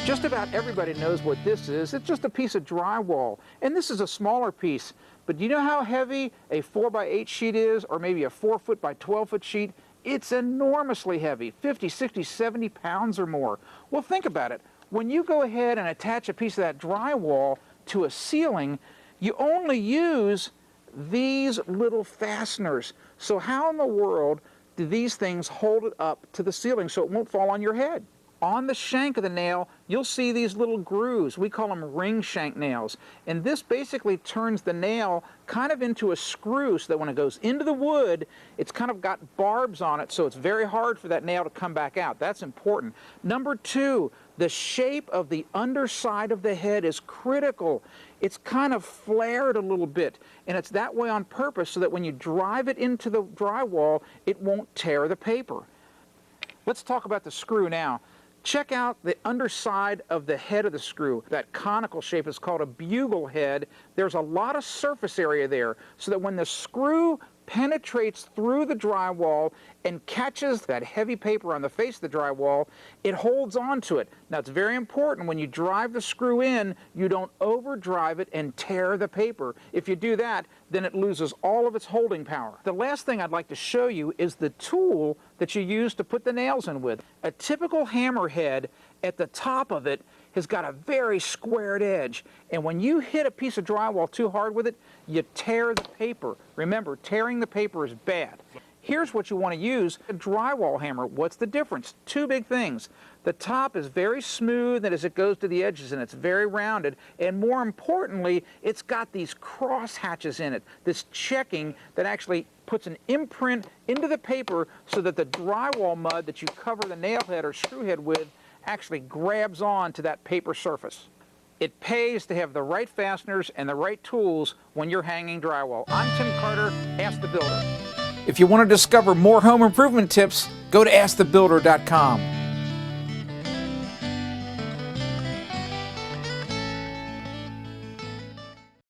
Just about everybody knows what this is. It's just a piece of drywall, and this is a smaller piece. But do you know how heavy a 4x8 sheet is, or maybe a 4-foot by 12-foot sheet? It's enormously heavy, 50, 60, 70 pounds or more. Well, think about it. When you go ahead and attach a piece of that drywall to a ceiling, you only use these little fasteners. So how in the world do these things hold it up to the ceiling so it won't fall on your head? On the shank of the nail, you'll see these little grooves. We call them ring shank nails. And this basically turns the nail kind of into a screw so that when it goes into the wood, it's kind of got barbs on it, so it's very hard for that nail to come back out. That's important. Number two, the shape of the underside of the head is critical. It's kind of flared a little bit, and it's that way on purpose so that when you drive it into the drywall, it won't tear the paper. Let's talk about the screw now. Check out the underside of the head of the screw. That conical shape is called a bugle head. There's a lot of surface area there so that when the screw penetrates through the drywall and catches that heavy paper on the face of the drywall, it holds on to it. Now, it's very important when you drive the screw in, you don't overdrive it and tear the paper. If you do that, then it loses all of its holding power. The last thing I'd like to show you is the tool that you use to put the nails in with. A typical hammer head, at the top of it has got a very squared edge, and when you hit a piece of drywall too hard with it, you tear the paper. Remember, tearing the paper is bad. Here's what you want to use, a drywall hammer. What's the difference? Two big things. The top is very smooth and as it goes to the edges, and it's very rounded, and more importantly, it's got these cross hatches in it, this checking that actually puts an imprint into the paper so that the drywall mud that you cover the nail head or screw head with actually grabs on to that paper surface. It pays to have the right fasteners and the right tools when you're hanging drywall. I'm Tim Carter, Ask the Builder. If you want to discover more home improvement tips, go to AskTheBuilder.com.